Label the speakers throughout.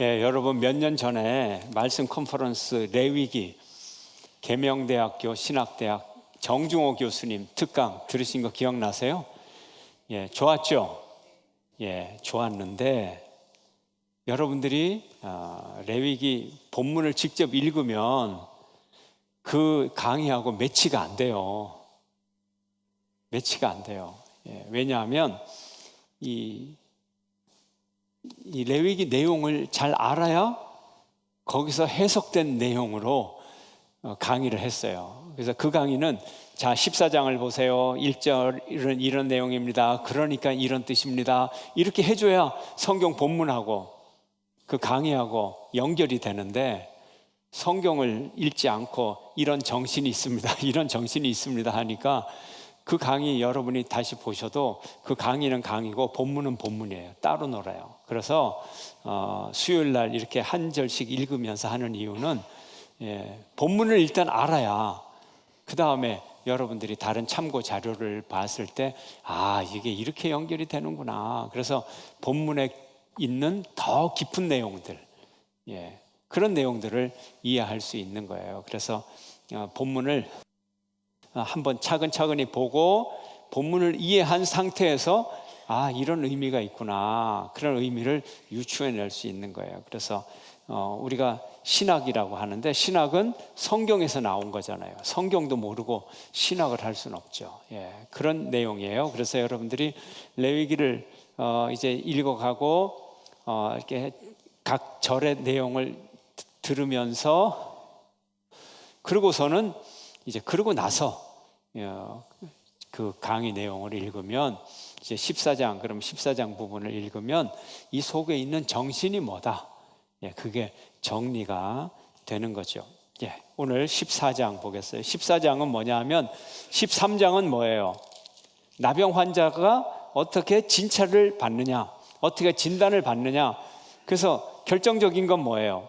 Speaker 1: 여러분 몇 년 전에 말씀 컨퍼런스 레위기 계명대학교 신학대학 정중호 교수님 특강 들으신 거 기억나세요? 좋았죠? 좋았는데 여러분들이 레위기 본문을 직접 읽으면 그 강의하고 매치가 안 돼요. 매치가 안 돼요. 왜냐하면 이 레위기 내용을 잘 알아야 거기서 해석된 내용으로 강의를 했어요. 그래서 그 강의는 자 14장을 보세요. 1절은 이런 내용입니다. 그러니까 이런 뜻입니다. 이렇게 해줘야 성경 본문하고 그 강의하고 연결이 되는데 성경을 읽지 않고 이런 정신이 있습니다. 이런 정신이 있습니다 하니까 그 강의 여러분이 다시 보셔도 그 강의는 강의고 본문은 본문이에요. 따로 놀아요. 그래서 수요일 날 이렇게 한 절씩 읽으면서 하는 이유는 본문을 일단 알아야 그 다음에 여러분들이 다른 참고 자료를 봤을 때 이게 이렇게 연결이 되는구나. 그래서 본문에 있는 더 깊은 내용들 그런 내용들을 이해할 수 있는 거예요. 그래서 본문을 한번 차근차근히 보고 본문을 이해한 상태에서 이런 의미가 있구나. 그런 의미를 유추해낼 수 있는 거예요. 그래서 우리가 신학이라고 하는데 신학은 성경에서 나온 거잖아요. 성경도 모르고 신학을 할 수는 없죠. 그런 내용이에요. 그래서 여러분들이 레위기를 이제 읽어가고 이렇게 각 절의 내용을 들으면서 그러고서는 이제 그러고 나서 그 강의 내용을 읽으면 이제 14장 그럼 14장 부분을 읽으면 이 속에 있는 정신이 뭐다? 그게 정리가 되는 거죠. 오늘 14장 보겠어요. 14장은 뭐냐면 13장은 뭐예요? 나병 환자가 어떻게 진찰을 받느냐, 어떻게 진단을 받느냐. 그래서 결정적인 건 뭐예요?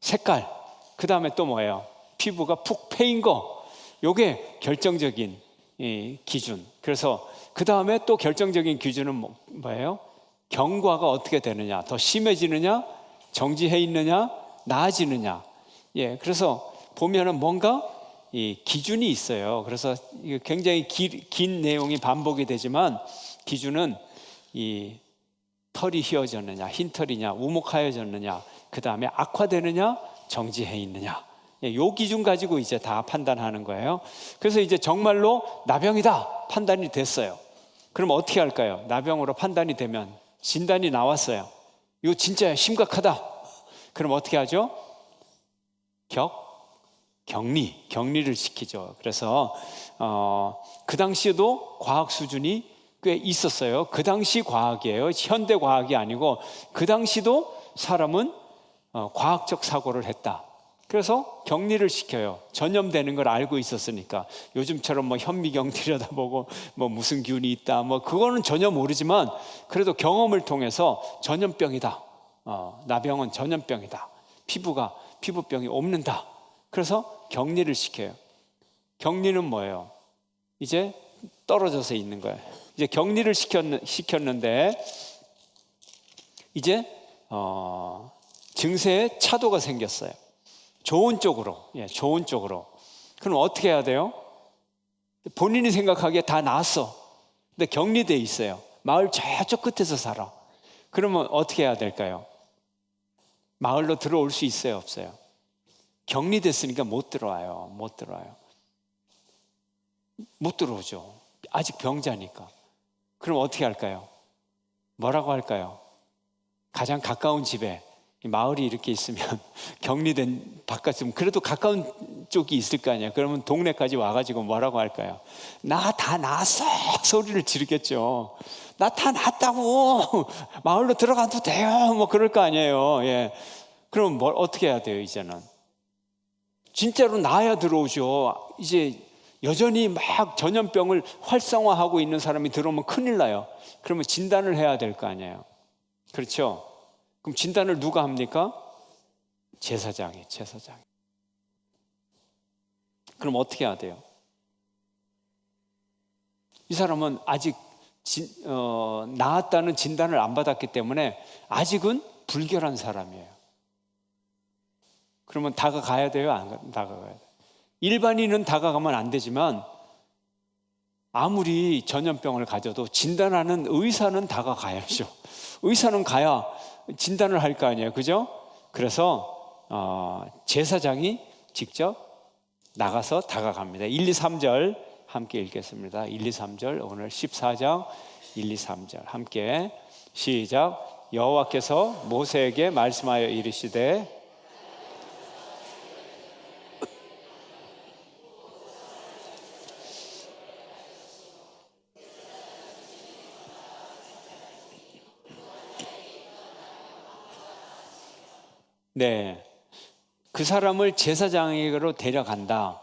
Speaker 1: 색깔. 그 다음에 또 뭐예요? 피부가 푹 패인 거. 요게 결정적인 기준. 그래서 그 다음에 또 결정적인 기준은 뭐예요? 경과가 어떻게 되느냐, 더 심해지느냐, 정지해 있느냐, 나아지느냐. 그래서 보면은 뭔가 이 기준이 있어요. 그래서 굉장히 긴 내용이 반복이 되지만 기준은 이 털이 휘어졌느냐, 흰 털이냐, 우목하여졌느냐, 그 다음에 악화되느냐, 정지해 있느냐. 요 기준 가지고 이제 다 판단하는 거예요. 그래서 이제 정말로 나병이다 판단이 됐어요. 그럼 어떻게 할까요? 나병으로 판단이 되면 진단이 나왔어요. 이거 진짜 심각하다. 그럼 어떻게 하죠? 격리를 시키죠. 그래서 그 당시에도 과학 수준이 꽤 있었어요. 그 당시 과학이에요. 현대 과학이 아니고 그 당시도 사람은 과학적 사고를 했다. 그래서 격리를 시켜요. 전염되는 걸 알고 있었으니까. 요즘처럼 뭐 현미경 들여다보고 뭐 무슨 균이 있다 뭐 그거는 전혀 모르지만 그래도 경험을 통해서 전염병이다. 나병은 전염병이다. 피부병이 옮는다. 그래서 격리를 시켜요. 격리는 뭐예요? 이제 떨어져서 있는 거예요. 이제 격리를 시켰는데 이제 증세에 차도가 생겼어요. 좋은 쪽으로. 그럼 어떻게 해야 돼요? 본인이 생각하기에 다 나았어. 근데 격리돼 있어요. 마을 저쪽 끝에서 살아. 그러면 어떻게 해야 될까요? 마을로 들어올 수 있어요, 없어요? 격리됐으니까 못 들어와요. 못 들어오죠. 아직 병자니까. 그럼 어떻게 할까요? 뭐라고 할까요? 가장 가까운 집에 마을이 이렇게 있으면 격리된 바깥쯤 그래도 가까운 쪽이 있을 거 아니에요. 그러면 동네까지 와가지고 뭐라고 할까요? 나 다 나았어 소리를 지르겠죠. 나 다 나았다고 마을로 들어가도 돼요 뭐 그럴 거 아니에요. 그럼 어떻게 해야 돼요? 이제는 진짜로 나아야 들어오죠. 이제 여전히 막 전염병을 활성화하고 있는 사람이 들어오면 큰일 나요. 그러면 진단을 해야 될 거 아니에요. 그렇죠? 그럼 진단을 누가 합니까? 제사장이. 그럼 어떻게 해야 돼요? 이 사람은 아직 나았다는 진단을 안 받았기 때문에 아직은 불결한 사람이에요. 그러면 다가가야 돼요? 안 다가가야 돼요? 일반인은 다가가면 안 되지만 아무리 전염병을 가져도 진단하는 의사는 다가가야죠. 의사는 가야 진단을 할 거 아니에요. 그죠? 그래서 제사장이 직접 나가서 다가갑니다. 1, 2, 3절 함께 읽겠습니다. 1, 2, 3절 오늘 14장 1, 2, 3절 함께 시작. 여호와께서 모세에게 말씀하여 이르시되 네, 그 사람을 제사장에게로 데려간다.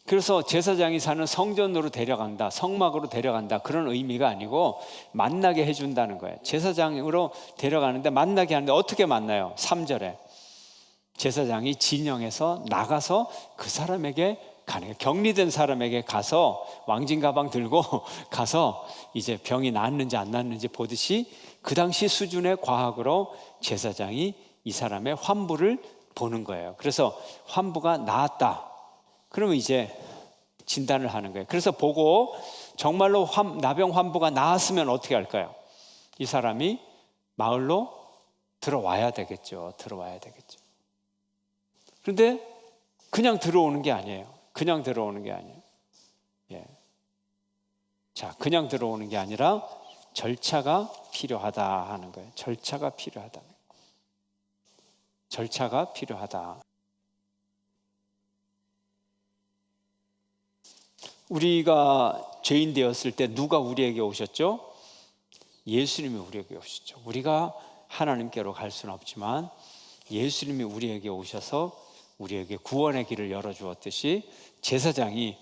Speaker 1: 그래서 제사장이 사는 성전으로 데려간다, 성막으로 데려간다, 그런 의미가 아니고 만나게 해준다는 거예요. 제사장으로 데려가는데 만나게 하는데 어떻게 만나요? 3절에 제사장이 진영에서 나가서 그 사람에게 가는 거예요. 격리된 사람에게 가서 왕진 가방 들고 가서 이제 병이 낫는지 안 낫는지 보듯이 그 당시 수준의 과학으로 제사장이 이 사람의 환부를 보는 거예요. 그래서 환부가 나았다. 그러면 이제 진단을 하는 거예요. 그래서 보고 정말로 나병 환부가 나았으면 어떻게 할까요? 이 사람이 마을로 들어와야 되겠죠. 들어와야 되겠죠. 그런데 그냥 들어오는 게 아니에요. 그냥 들어오는 게 아니에요. 예. 자, 그냥 들어오는 게 아니라 절차가 필요하다 하는 거예요. 절차가 필요하다. 절차가 필요하다. 우리가 죄인 되었을 때 누가 우리에게 오셨죠? 예수님이 우리에게 오셨죠. 우리가 하나님께로 갈 수는 없지만 예수님이 우리에게 오셔서 우리에게 구원의 길을 열어주었듯이 제사장이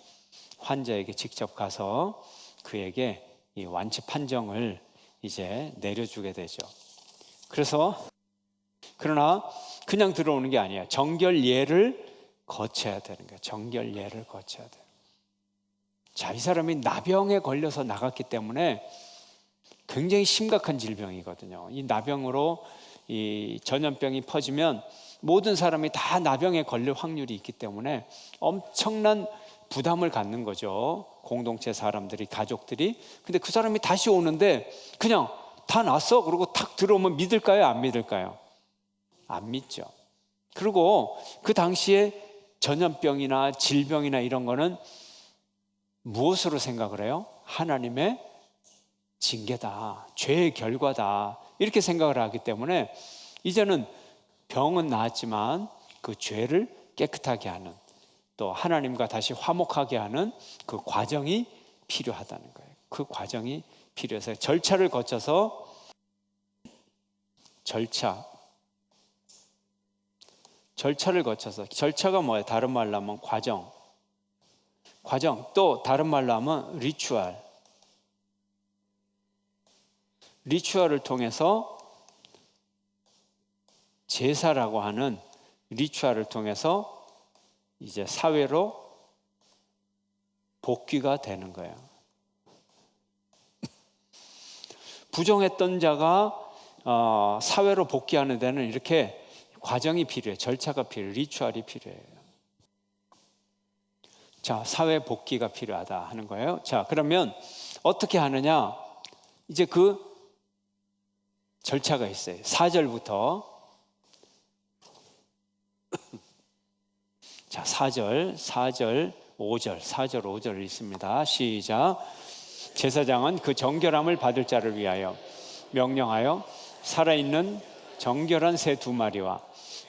Speaker 1: 환자에게 직접 가서 그에게 이 완치 판정을 이제 내려주게 되죠. 그러나 그냥 들어오는 게 아니에요. 정결예를 거쳐야 되는 거예요. 정결예를 거쳐야 돼요. 자, 이 사람이 나병에 걸려서 나갔기 때문에 굉장히 심각한 질병이거든요. 이 나병으로 이 전염병이 퍼지면 모든 사람이 다 나병에 걸릴 확률이 있기 때문에 엄청난 부담을 갖는 거죠. 공동체 사람들이, 가족들이. 근데 그 사람이 다시 오는데 그냥 다 났어? 그러고 탁 들어오면 믿을까요? 안 믿을까요? 안 믿죠. 그리고 그 당시에 전염병이나 질병이나 이런 거는 무엇으로 생각을 해요? 하나님의 징계다, 죄의 결과다, 이렇게 생각을 하기 때문에 이제는 병은 나았지만 그 죄를 깨끗하게 하는, 또 하나님과 다시 화목하게 하는 그 과정이 필요하다는 거예요. 그 과정이 필요해서 절차를 거쳐서 절차를 거쳐서, 절차가 뭐예요? 다른 말로 하면 과정, 또 다른 말로 하면 리추얼을 통해서, 제사라고 하는 리추얼을 통해서 이제 사회로 복귀가 되는 거예요. 부정했던 자가 사회로 복귀하는 데는 이렇게 과정이 필요해요. 절차가 필요해요. 리추얼이 필요해요. 자, 사회 복귀가 필요하다 하는 거예요. 자, 그러면 어떻게 하느냐? 이제 그 절차가 있어요. 4절부터. 자, 4절, 5절 있습니다. 시작. 제사장은 그 정결함을 받을 자를 위하여 명령하여 살아있는 정결한 새 2마리와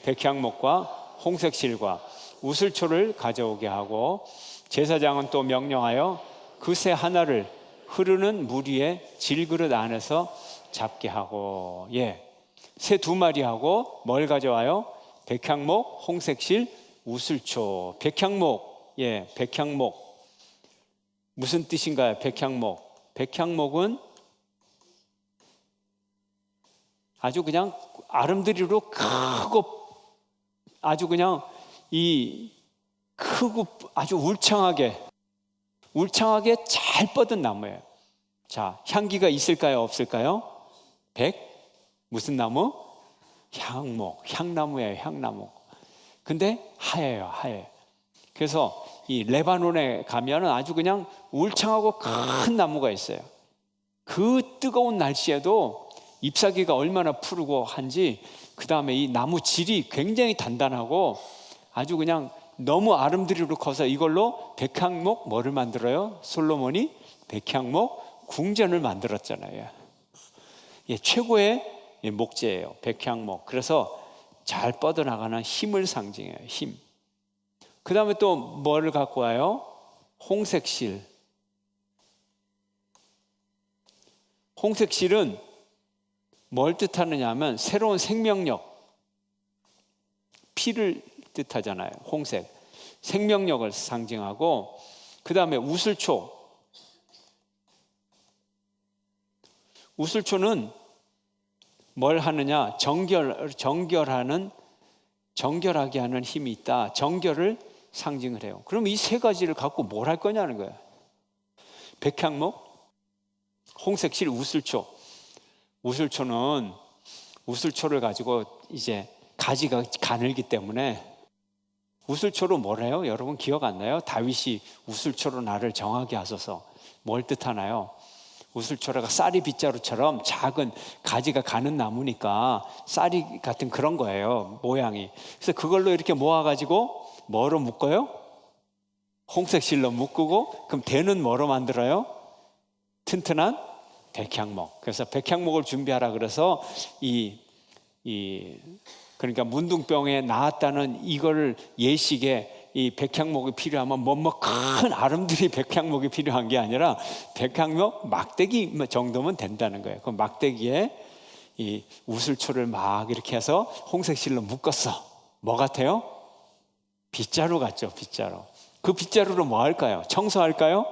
Speaker 1: 백향목과 홍색실과 우슬초를 가져오게 하고, 제사장은 또 명령하여 그 새 하나를 흐르는 물 위에 질그릇 안에서 잡게 하고, 새 2마리하고 뭘 가져와요? 백향목, 홍색실, 우슬초. 백향목, 백향목 무슨 뜻인가요? 백향목은 아주 그냥 아름드리로 크고 아주 그냥 크고 아주 울창하게 잘 뻗은 나무예요. 자, 향기가 있을까요? 없을까요? 무슨 나무? 향나무예요. 향나무. 근데 하얘요, 하얘. 그래서 이 레바논에 가면은 아주 그냥 울창하고 큰 나무가 있어요. 그 뜨거운 날씨에도 잎사귀가 얼마나 푸르고 한지, 그 다음에 이 나무 질이 굉장히 단단하고 아주 그냥 너무 아름드리로 커서 이걸로 백향목 뭐를 만들어요? 솔로몬이 백향목 궁전을 만들었잖아요. 예, 최고의 목재예요, 백향목. 그래서 잘 뻗어나가는 힘을 상징해요, 힘. 그 다음에 또 뭐를 갖고 와요? 홍색실. 홍색실은 뭘 뜻하느냐 하면 새로운 생명력, 피를 뜻하잖아요. 홍색, 생명력을 상징하고, 그 다음에 우슬초. 우슬초는 뭘 하느냐? 정결하게 하는 힘이 있다. 정결을 상징을 해요. 그럼 이 세 가지를 갖고 뭘 할 거냐는 거예요. 백향목, 홍색실, 우슬초. 우슬초를 가지고 이제 가지가 가늘기 때문에 우슬초로 뭘 해요? 여러분 기억 안 나요? 다윗이 우슬초로 나를 정하게 하소서. 뭘 뜻하나요? 우슬초라가 쌀이 빗자루처럼 작은 가지가 가는 나무니까 쌀이 같은 그런 거예요, 모양이. 그래서 그걸로 이렇게 모아가지고 뭐로 묶어요? 홍색실로 묶고, 그럼 대는 뭐로 만들어요? 튼튼한 백향목. 그래서 백향목을 준비하라 그래서 그러니까 문둥병에 나았다는 이거를 예식에 이 백향목이 필요하면 큰 아름드리 백향목이 필요한 게 아니라 백향목 막대기 정도면 된다는 거예요. 그 막대기에 이 우슬초를 막 이렇게 해서 홍색실로 묶었어. 뭐 같아요? 빗자루 같죠, 빗자루. 그 빗자루로 뭐 할까요? 청소할까요?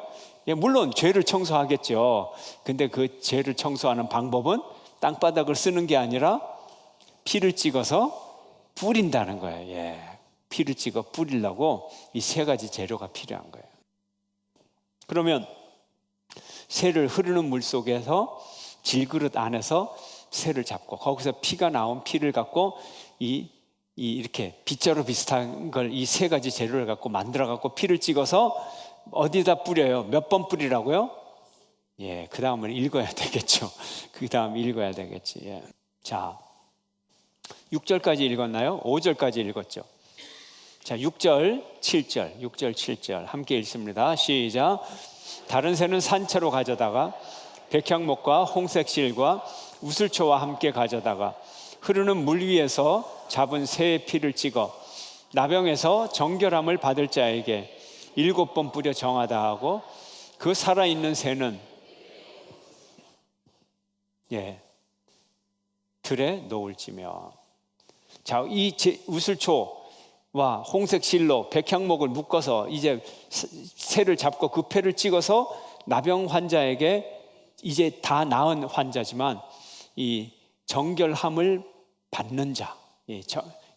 Speaker 1: 예, 물론 죄를 청소하겠죠. 근데 그 죄를 청소하는 방법은 땅바닥을 쓰는 게 아니라 피를 찍어서 뿌린다는 거예요. 예. 피를 찍어 뿌리려고 이 세 가지 재료가 필요한 거예요. 그러면 새를 흐르는 물 속에서 질그릇 안에서 새를 잡고, 거기서 피가 나온 피를 갖고 이렇게 빗자루 비슷한 걸 이 세 가지 재료를 갖고 만들어 갖고 피를 찍어서 어디다 뿌려요? 몇 번 뿌리라고요? 예, 그 다음을 읽어야 되겠죠. 그 다음 읽어야 되겠지. 예. 자, 6절까지 읽었나요? 5절까지 읽었죠. 자, 6절, 7절 함께 읽습니다. 시작. 다른 새는 산채로 가져다가 백향목과 홍색실과 우슬초와 함께 가져다가 흐르는 물 위에서 잡은 새의 피를 찍어 나병에서 정결함을 받을 자에게 7번 뿌려 정하다 하고, 그 살아있는 새는 들에 놓을지며. 자, 이 우슬초와 홍색실로 백향목을 묶어서 이제 새를 잡고 그 폐를 찍어서 나병 환자에게, 이제 다 나은 환자지만 이 정결함을 받는 자,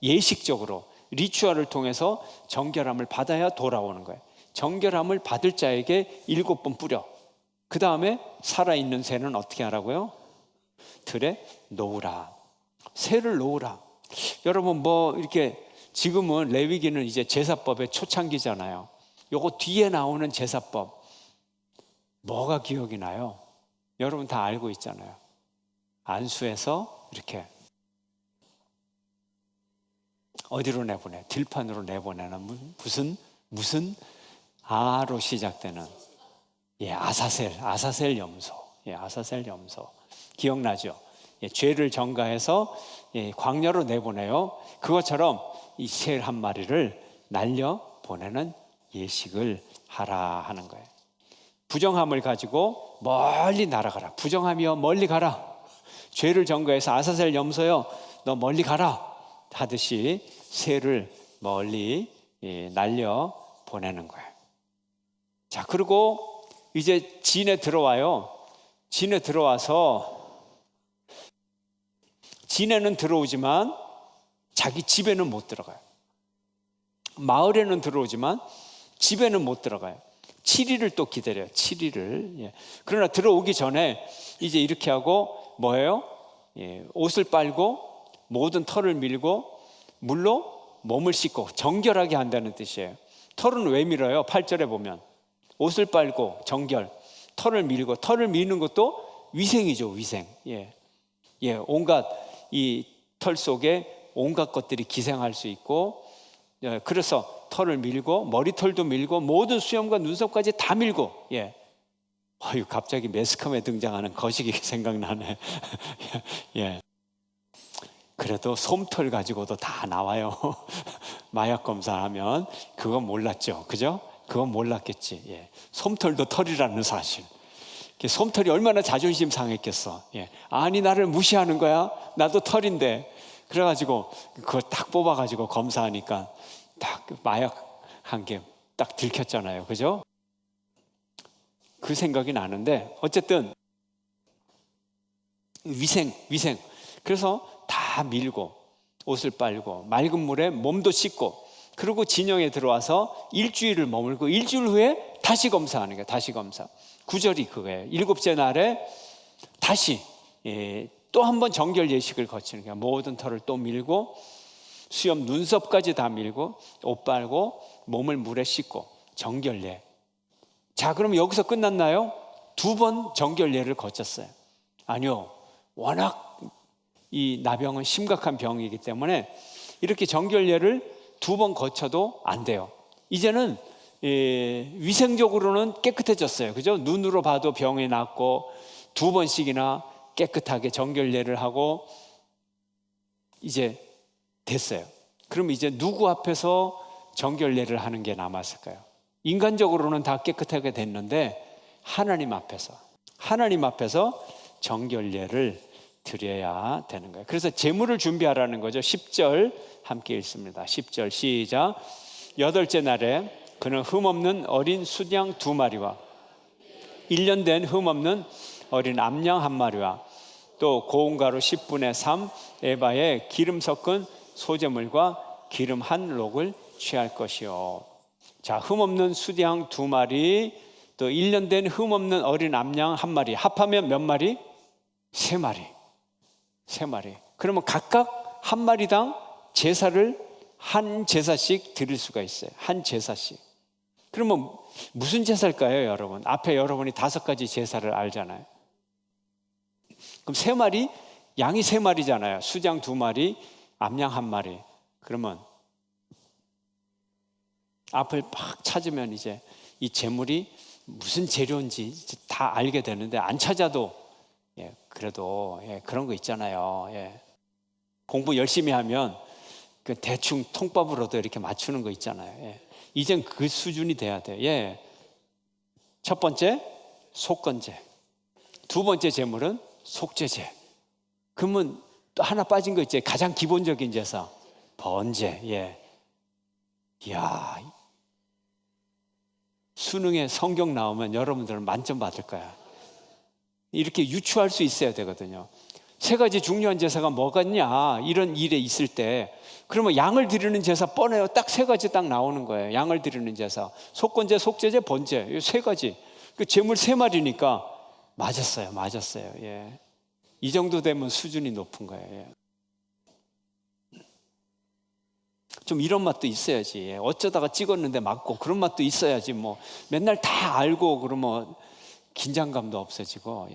Speaker 1: 예식적으로 리추얼을 통해서 정결함을 받아야 돌아오는 거예요. 정결함을 받을 자에게 7번 뿌려. 그 다음에 살아있는 새는 어떻게 하라고요? 들에 놓으라. 새를 놓으라. 여러분 이렇게 지금은 레위기는 이제 제사법의 초창기잖아요. 요거 뒤에 나오는 제사법 뭐가 기억이 나요? 여러분 다 알고 있잖아요. 안수해서 이렇게 어디로 내보내? 들판으로 내보내는 무슨 아로 시작되는 아사셀 염소. 아사셀 염소. 기억나죠? 죄를 전가해서 광야로 내보내요. 그것처럼 이 새 한 마리를 날려 보내는 예식을 하라 하는 거예요. 부정함을 가지고 멀리 날아가라. 부정함이여 멀리 가라. 죄를 전가해서 아사셀 염소여 너 멀리 가라 하듯이 새를 멀리 날려 보내는 거예요. 자, 그리고 이제 진에 들어와요. 진에 들어와서 진에는 들어오지만 자기 집에는 못 들어가요. 마을에는 들어오지만 집에는 못 들어가요. 7일을 또 기다려요. 7일을. 그러나 들어오기 전에 이제 이렇게 하고 뭐예요? 옷을 빨고 모든 털을 밀고 물로 몸을 씻고 정결하게 한다는 뜻이에요. 털은 왜 밀어요? 8절에 보면 옷을 빨고 정결, 털을 밀고, 털을 미는 것도 위생이죠. 위생. 온갖 이 털 속에 온갖 것들이 기생할 수 있고, 그래서 털을 밀고 머리털도 밀고 모든 수염과 눈썹까지 다 밀고. 갑자기 매스컴에 등장하는 거시기 생각나네. 그래도 솜털 가지고도 다 나와요. 마약 검사하면. 그건 몰랐죠, 그죠? 그건 몰랐겠지. 솜털도 털이라는 사실. 솜털이 얼마나 자존심 상했겠어. 아니, 나를 무시하는 거야? 나도 털인데. 그래가지고 그걸 딱 뽑아가지고 검사하니까 딱 마약 한 개 딱 들켰잖아요, 그죠? 그 생각이 나는데, 어쨌든 위생. 그래서 다 밀고 옷을 빨고 맑은 물에 몸도 씻고, 그리고 진영에 들어와서 일주일을 머물고 일주일 후에 다시 검사하는 거예요. 다시 검사. 9절이 그거예요. 7째 날에 다시 또 한 번 정결 예식을 거치는 거예요. 모든 털을 또 밀고 수염 눈썹까지 다 밀고 옷 빨고 몸을 물에 씻고 정결례. 자, 그럼 여기서 끝났나요? 2번 정결례를 거쳤어요. 아니요, 워낙 이 나병은 심각한 병이기 때문에 이렇게 정결례를 2번 거쳐도 안 돼요. 이제는 위생적으로는 깨끗해졌어요, 그죠? 눈으로 봐도 병이 낫고 2번씩이나 깨끗하게 정결례를 하고 이제 됐어요. 그럼 이제 누구 앞에서 정결례를 하는 게 남았을까요? 인간적으로는 다 깨끗하게 됐는데 하나님 앞에서 정결례를 드려야 되는 거예요. 그래서 제물을 준비하라는 거죠. 10절 함께 읽습니다. 10절 시작. 8째 날에 그는 흠없는 어린 수양 2마리와 1년 된 흠없는 어린 암양 1마리와 또 고운 가루 10분의 3 에바에 기름 섞은 소제물과 기름 1록을 취할 것이요. 자, 흠없는 수양 2마리, 또 1년 된 흠없는 어린 암양 1마리, 합하면 몇 마리? 3마리. 그러면 각각 1마리당 제사를 한 제사씩 드릴 수가 있어요. 한 제사씩. 그러면 무슨 제사일까요, 여러분? 앞에 여러분이 5가지 제사를 알잖아요. 그럼 3마리, 양이 3마리잖아요. 수장 2마리, 암양 1마리. 그러면 앞을 막 찾으면 이제 이 제물이 무슨 재료인지 다 알게 되는데, 안 찾아도 그래도 그런 거 있잖아요. 공부 열심히 하면 그 대충 통밥으로도 이렇게 맞추는 거 있잖아요. 이젠 그 수준이 돼야 돼요. 첫 번째 속건제, 2번째 제물은 속죄제. 그러면 또 하나 빠진 거 있죠. 가장 기본적인 제사, 번제. 이야, 수능에 성경 나오면 여러분들은 만점 받을 거야. 이렇게 유추할 수 있어야 되거든요. 3가지 중요한 제사가 뭐겠냐, 이런 일에 있을 때 그러면 양을 드리는 제사 뻔해요. 딱 3가지 딱 나오는 거예요. 양을 드리는 제사, 속건제, 속죄제, 번제, 이 3가지. 그 제물 3마리니까 맞았어요. 이 정도 되면 수준이 높은 거예요. 좀 이런 맛도 있어야지. 어쩌다가 찍었는데 맞고 그런 맛도 있어야지. 뭐 맨날 다 알고 그러면 긴장감도 없어지고.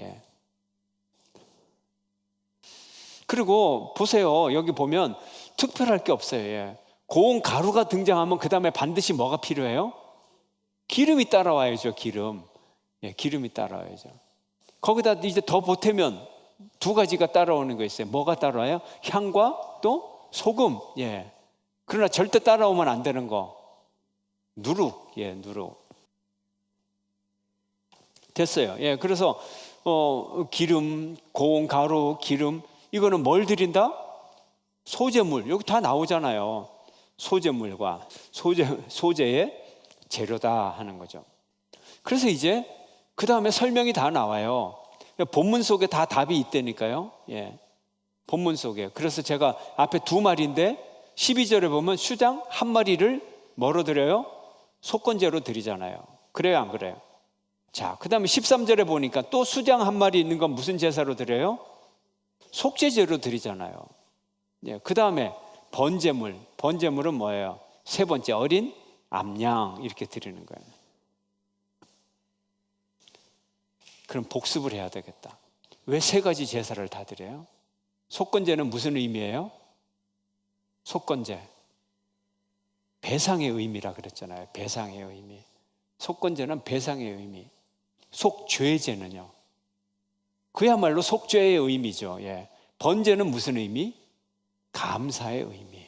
Speaker 1: 그리고 보세요. 여기 보면 특별할 게 없어요. 고운 가루가 등장하면 그 다음에 반드시 뭐가 필요해요? 기름이 따라와야죠. 기름이 따라와야죠. 거기다 이제 더 보태면 2가지가 따라오는 거 있어요. 뭐가 따라와요? 향과 또 소금. 그러나 절대 따라오면 안 되는 거, 누룩. 됐어요. 그래서 기름, 고운 가루, 기름, 이거는 뭘 드린다? 소제물. 여기 다 나오잖아요. 소제물과 소제의 재료다 하는 거죠. 그래서 이제 그 다음에 설명이 다 나와요. 본문 속에 다 답이 있다니까요. 본문 속에. 그래서 제가 앞에 2마리인데 12절에 보면 수장 1마리를 뭐로 드려요? 속건제로 드리잖아요. 그래요, 안 그래요? 자, 그 다음에 13절에 보니까 또 수장 1마리 있는 건 무슨 제사로 드려요? 속죄제로 드리잖아요. 그 다음에 번제물. 번제물은 뭐예요? 세 번째 어린 암양 이렇게 드리는 거예요. 그럼 복습을 해야 되겠다. 왜 세 가지 제사를 다 드려요? 속건제는 무슨 의미예요? 속건제. 배상의 의미라 그랬잖아요. 배상의 의미. 속건제는 배상의 의미. 속죄제는요. 그야말로 속죄의 의미죠. 예. 번제는 무슨 의미? 감사의 의미.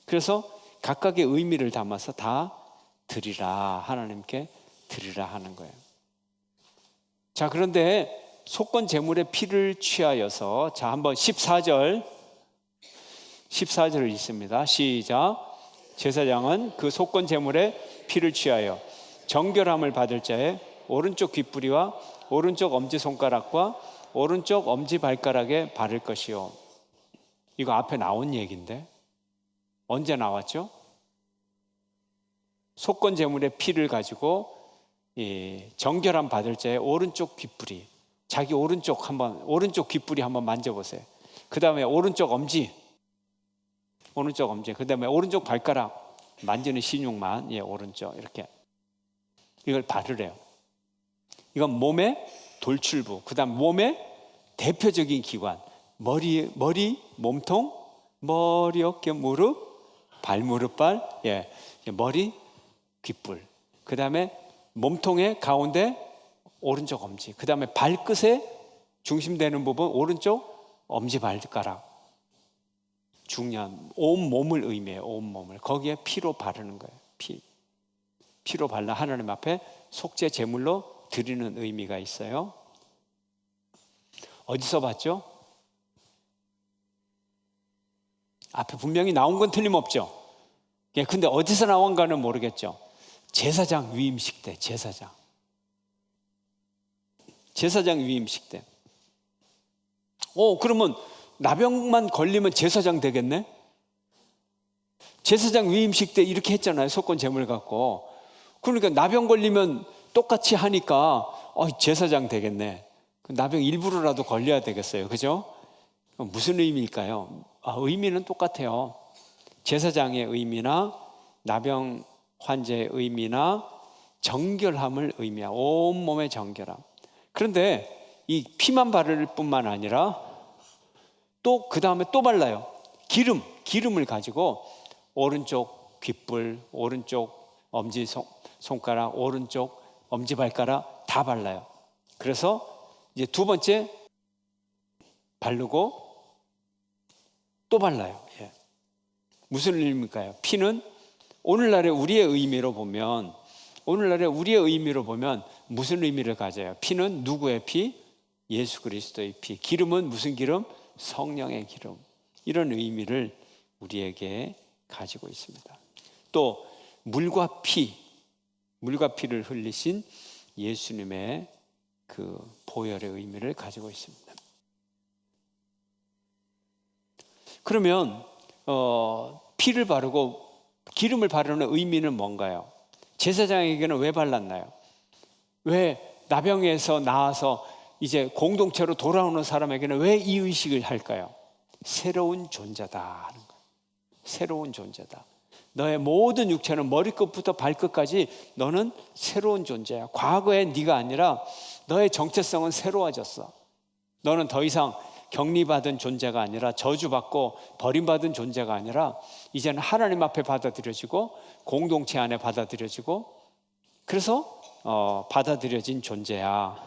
Speaker 1: 그래서 각각의 의미를 담아서 다 드리라. 하나님께 드리라 하는 거예요. 자, 그런데 속건 제물의 피를 취하여서, 자, 한번 14절 있습니다. 시작. 제사장은 그 속건 제물의 피를 취하여 정결함을 받을 자의 오른쪽 귓부리와 오른쪽 엄지손가락과 오른쪽 엄지발가락에 바를 것이요. 이거 앞에 나온 얘기인데 언제 나왔죠? 속건 제물의 피를 가지고 정결함 받을 자의 오른쪽 귓부리, 자기 오른쪽 귓부리 한번 만져보세요. 그 다음에 오른쪽 엄지, 그 다음에 오른쪽 발가락 만지는 신육만, 오른쪽 이렇게 이걸 바르래요. 이건 몸의 돌출부, 그 다음 몸의 대표적인 기관, 머리, 몸통, 머리, 어깨, 무릎, 발무릎발, 머리, 귓불, 그 다음에 몸통의 가운데 오른쪽 엄지, 그 다음에 발끝에 중심되는 부분 오른쪽 엄지발가락. 중요한 온 몸을 의미해요. 온 몸을. 거기에 피로 바르는 거예요. 피로 발라 하나님 앞에 속죄 제물로 드리는 의미가 있어요. 어디서 봤죠? 앞에 분명히 나온 건 틀림없죠. 근데 어디서 나온가는 모르겠죠. 제사장 위임식 때, 제사장 위임식 때. 그러면 나병만 걸리면 제사장 되겠네? 제사장 위임식 때 이렇게 했잖아요. 속건 제물 갖고. 그러니까 나병 걸리면 똑같이 하니까 제사장 되겠네. 나병 일부러라도 걸려야 되겠어요. 그죠? 무슨 의미일까요? 의미는 똑같아요. 제사장의 의미나 나병 환자의 의미나 정결함을 의미하고 온몸의 정결함. 그런데 이 피만 바를 뿐만 아니라 또 그 다음에 또 발라요. 기름을 가지고 오른쪽 귓불, 오른쪽 엄지손가락, 오른쪽 엄지발가락 다 발라요. 그래서 이제 두 번째 바르고 또 발라요. 무슨 의미일까요? 피는 오늘날의 우리의 의미로 보면 무슨 의미를 가져요? 피는 누구의 피? 예수 그리스도의 피. 기름은 무슨 기름? 성령의 기름. 이런 의미를 우리에게 가지고 있습니다. 또 물과 피를 흘리신 예수님의 그 보혈의 의미를 가지고 있습니다. 그러면 피를 바르고 기름을 바르는 의미는 뭔가요? 제사장에게는 왜 발랐나요? 왜 나병에서 나아서 이제 공동체로 돌아오는 사람에게는 왜 이 의식을 할까요? 새로운 존재다 하는 거예요. 새로운 존재다. 너의 모든 육체는 머리끝부터 발끝까지 너는 새로운 존재야. 과거의 네가 아니라 너의 정체성은 새로워졌어. 너는 더 이상 격리받은 존재가 아니라, 저주받고 버림받은 존재가 아니라 이제는 하나님 앞에 받아들여지고 공동체 안에 받아들여지고, 그래서 받아들여진 존재야.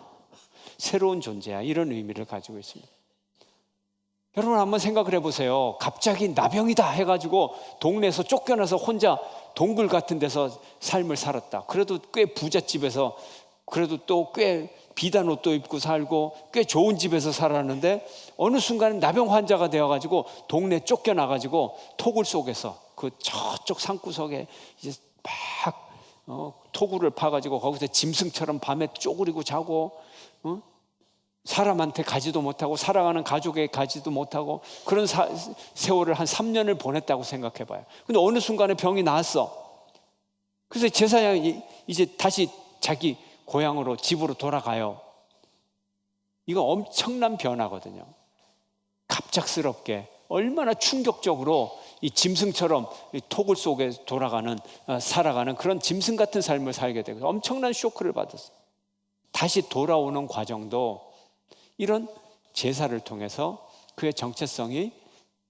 Speaker 1: 새로운 존재야. 이런 의미를 가지고 있습니다. 여러분 한번 생각을 해보세요. 갑자기 나병이다 해가지고 동네에서 쫓겨나서 혼자 동굴 같은 데서 삶을 살았다. 그래도 꽤 부잣집에서, 그래도 또 꽤 비단 옷도 입고 살고 꽤 좋은 집에서 살았는데 어느 순간에 나병 환자가 되어가지고 동네 쫓겨나가지고 토굴 속에서 그 저쪽 산구석에 이제 막 토굴을 파가지고 거기서 짐승처럼 밤에 쪼그리고 자고, 사람한테 가지도 못하고 사랑하는 가족에게 가지도 못하고 그런 세월을 한 3년을 보냈다고 생각해봐요. 근데 어느 순간에 병이 나았어. 그래서 제사장이 이제 다시 자기 고향으로, 집으로 돌아가요. 이거 엄청난 변화거든요. 갑작스럽게 얼마나 충격적으로 이 짐승처럼 이 토굴 속에 살아가는 그런 짐승 같은 삶을 살게 되고 엄청난 쇼크를 받았어요. 다시 돌아오는 과정도 이런 제사를 통해서 그의 정체성이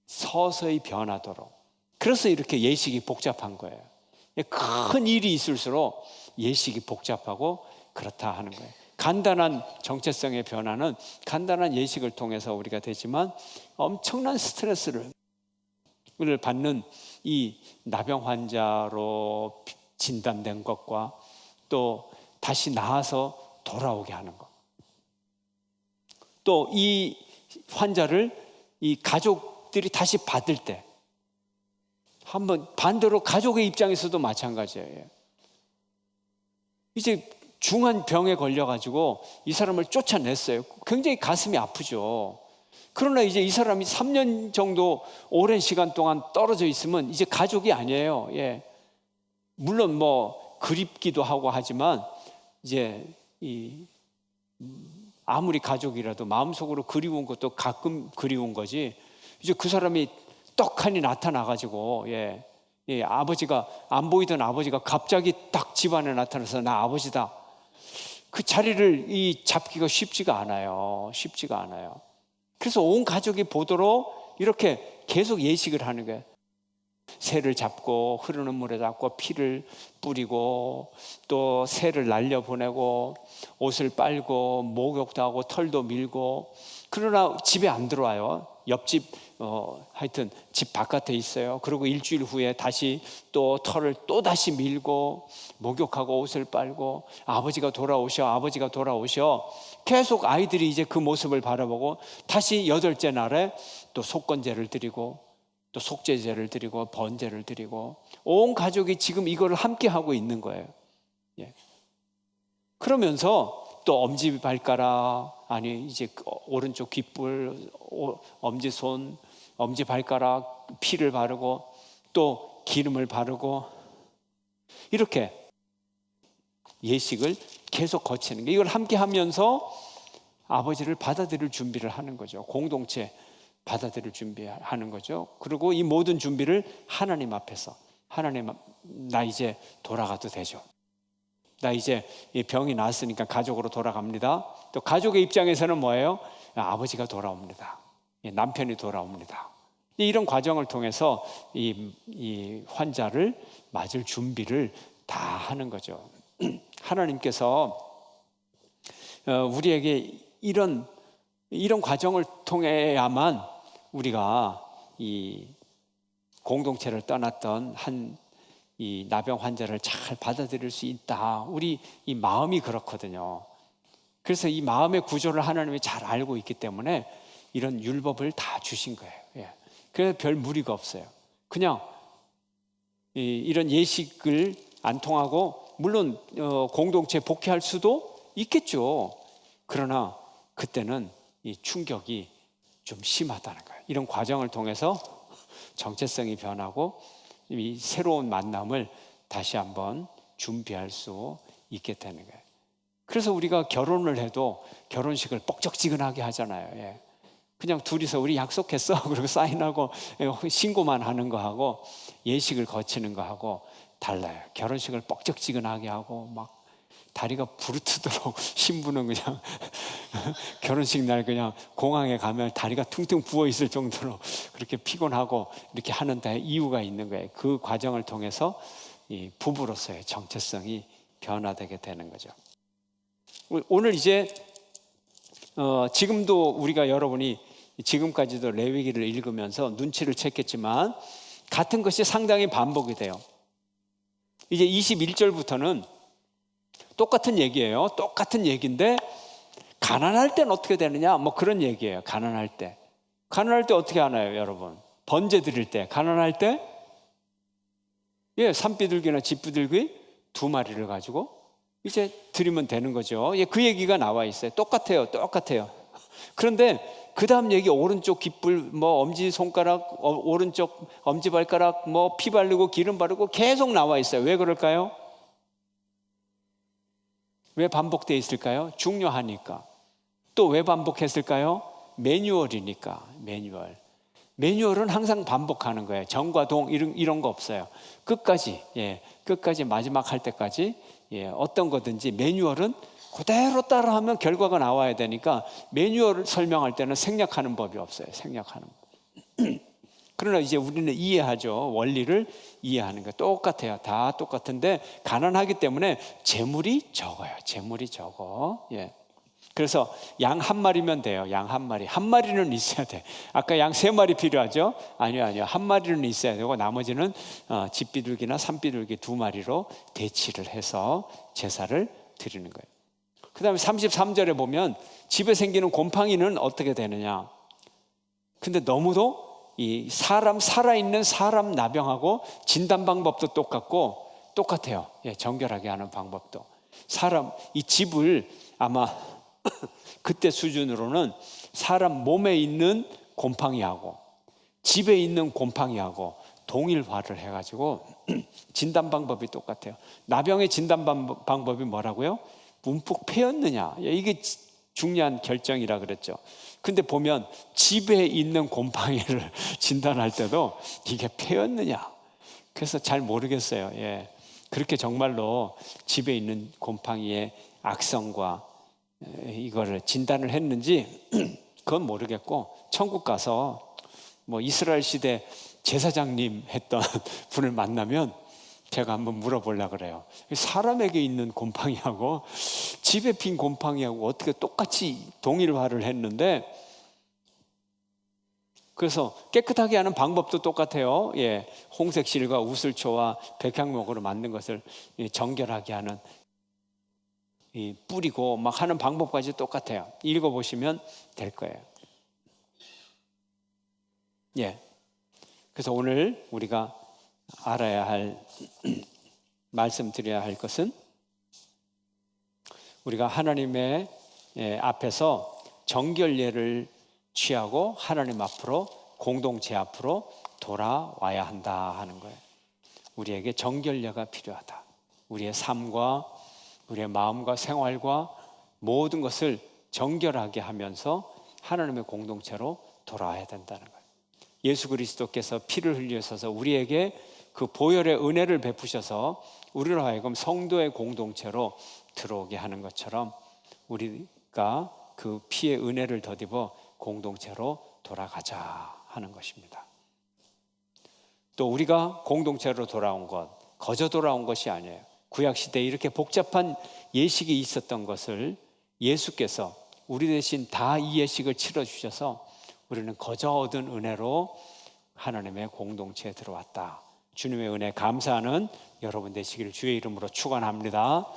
Speaker 1: 서서히 변하도록, 그래서 이렇게 예식이 복잡한 거예요. 큰 일이 있을수록 예식이 복잡하고 그렇다 하는 거예요. 간단한 정체성의 변화는 간단한 예식을 통해서 우리가 되지만 엄청난 스트레스를 받는 이 나병 환자로 진단된 것과 또 다시 나아서 돌아오게 하는 것, 또 이 환자를 이 가족들이 다시 받을 때 한번 반대로 가족의 입장에서도 마찬가지예요. 이제 중한 병에 걸려가지고 이 사람을 쫓아냈어요. 굉장히 가슴이 아프죠. 그러나 이제 이 사람이 3년 정도 오랜 시간 동안 떨어져 있으면 이제 가족이 아니에요. 예. 물론 뭐 그립기도 하고 하지만 이제 아무리 가족이라도 마음속으로 그리운 것도 가끔 그리운 거지. 이제 그 사람이 떡하니 나타나가지고 아버지가 안 보이던 아버지가 갑자기 딱 집안에 나타나서 나 아버지다. 그 자리를 잡기가 쉽지가 않아요. 그래서 온 가족이 보도록 이렇게 계속 예식을 하는 거예요. 새를 잡고 흐르는 물에 잡고 피를 뿌리고 또 새를 날려보내고 옷을 빨고 목욕도 하고 털도 밀고, 그러나 집에 안 들어와요. 옆집 하여튼 집 바깥에 있어요. 그리고 일주일 후에 다시 또 털을 또 다시 밀고 목욕하고 옷을 빨고 아버지가 돌아오셔. 계속 아이들이 이제 그 모습을 바라보고 다시 8째 날에 또 속건제를 드리고 또 속죄제를 드리고 번제를 드리고 온 가족이 지금 이거를 함께 하고 있는 거예요. 그러면서 또 엄지발가락, 아니 이제 오른쪽 귓불, 엄지손, 엄지발가락 피를 바르고 또 기름을 바르고 이렇게 예식을 계속 거치는 게, 이걸 함께 하면서 아버지를 받아들일 준비를 하는 거죠. 공동체 받아들일 준비하는 거죠. 그리고 이 모든 준비를 하나님 앞에서, 하나님, 나 이제 돌아가도 되죠. 나 이제 병이 나았으니까 가족으로 돌아갑니다. 또 가족의 입장에서는 뭐예요? 아버지가 돌아옵니다. 남편이 돌아옵니다. 이런 과정을 통해서 이 환자를 맞을 준비를 다 하는 거죠. 하나님께서 우리에게 이런 과정을 통해야만 우리가 이 공동체를 떠났던 이 나병 환자를 잘 받아들일 수 있다. 우리 이 마음이 그렇거든요. 그래서 이 마음의 구조를 하나님이 잘 알고 있기 때문에 이런 율법을 다 주신 거예요. 그래서 별 무리가 없어요. 그냥 이런 예식을 안 통하고 물론 공동체에 복귀할 수도 있겠죠. 그러나 그때는 이 충격이 좀 심하다는 거예요. 이런 과정을 통해서 정체성이 변하고 이 새로운 만남을 다시 한번 준비할 수 있게 되는 거예요. 그래서 우리가 결혼을 해도 결혼식을 뻑적지근하게 하잖아요. 그냥 둘이서 우리 약속했어 그리고 사인하고 신고만 하는 거하고 예식을 거치는 거하고 달라요. 결혼식을 뻑적지근하게 하고 막 다리가 부르트도록 신부는 그냥 결혼식 날 그냥 공항에 가면 다리가 퉁퉁 부어 있을 정도로 그렇게 피곤하고 이렇게 하는 데 이유가 있는 거예요. 그 과정을 통해서 이 부부로서의 정체성이 변화되게 되는 거죠. 오늘 이제 지금도 우리가 여러분이 지금까지도 레위기를 읽으면서 눈치를 챘겠지만 같은 것이 상당히 반복이 돼요. 이제 21절부터는 똑같은 얘기예요. 똑같은 얘기인데 가난할 때는 어떻게 되느냐? 뭐 그런 얘기예요. 가난할 때 어떻게 하나요, 여러분? 번제 드릴 때 가난할 때 산비둘기나 집비둘기 2마리를 가지고 이제 드리면 되는 거죠. 그 얘기가 나와 있어요. 똑같아요. 그런데 그 다음 얘기 오른쪽 귓불, 뭐 엄지손가락, 오른쪽 엄지발가락, 뭐 피 바르고 기름 바르고 계속 나와 있어요. 왜 그럴까요? 왜 반복되어 있을까요? 중요하니까. 또 왜 반복했을까요? 매뉴얼이니까. 매뉴얼은 항상 반복하는 거예요. 정과 동 이런 거 없어요. 끝까지, 끝까지 마지막 할 때까지, 어떤 거든지 매뉴얼은 그대로 따라하면 결과가 나와야 되니까 매뉴얼을 설명할 때는 생략하는 법이 없어요. 생략하는 법. 그러나 이제 우리는 이해하죠. 원리를 이해하는 거 똑같아요. 다 똑같은데 가난하기 때문에 재물이 적어요. 재물이 적어. 그래서 양 한 마리면 돼요. 양 한 마리. 한 마리는 있어야 돼. 아까 양 세 마리 필요하죠? 아니요. 한 마리는 있어야 되고 나머지는 집비둘기나 산비둘기 두 마리로 대치를 해서 제사를 드리는 거예요. 그 다음에 33절에 보면 집에 생기는 곰팡이는 어떻게 되느냐. 근데 너무도 이 살아있는 사람 나병하고 진단 방법도 똑같아요. 정결하게 하는 방법도. 이 집을 아마 그때 수준으로는 사람 몸에 있는 곰팡이하고 집에 있는 곰팡이하고 동일화를 해가지고 진단 방법이 똑같아요. 나병의 진단 방법이 뭐라고요? 움푹 패였느냐. 이게 중요한 결정이라 그랬죠. 근데 보면 집에 있는 곰팡이를 진단할 때도 이게 패였느냐. 그래서 잘 모르겠어요. 그렇게 정말로 집에 있는 곰팡이의 악성과 이거를 진단을 했는지 그건 모르겠고, 천국 가서 뭐 이스라엘 시대 제사장님 했던 분을 만나면 제가 한번 물어보려고 그래요. 사람에게 있는 곰팡이하고 집에 핀 곰팡이하고 어떻게 똑같이 동일화를 했는데, 그래서 깨끗하게 하는 방법도 똑같아요. 홍색실과 우슬초와 백향목으로 만든 것을 정결하게 하는, 뿌리고 막 하는 방법까지 똑같아요. 읽어보시면 될 거예요. 그래서 오늘 우리가 알아야 할 말씀드려야 할 것은, 우리가 하나님의 앞에서 정결례를 취하고 하나님 앞으로, 공동체 앞으로 돌아와야 한다 하는 거예요. 우리에게 정결례가 필요하다. 우리의 삶과 우리의 마음과 생활과 모든 것을 정결하게 하면서 하나님의 공동체로 돌아와야 된다는 거예요. 예수 그리스도께서 피를 흘리셔서 우리에게 그 보혈의 은혜를 베푸셔서 우리로 하여금 성도의 공동체로 들어오게 하는 것처럼 우리가 그 피의 은혜를 덧입어 공동체로 돌아가자 하는 것입니다. 또 우리가 공동체로 돌아온 것, 거저 돌아온 것이 아니에요. 구약시대에 이렇게 복잡한 예식이 있었던 것을 예수께서 우리 대신 다 이 예식을 치러주셔서 우리는 거저 얻은 은혜로 하나님의 공동체에 들어왔다. 주님의 은혜 감사하는 여러분 되시기를 주의 이름으로 축원합니다.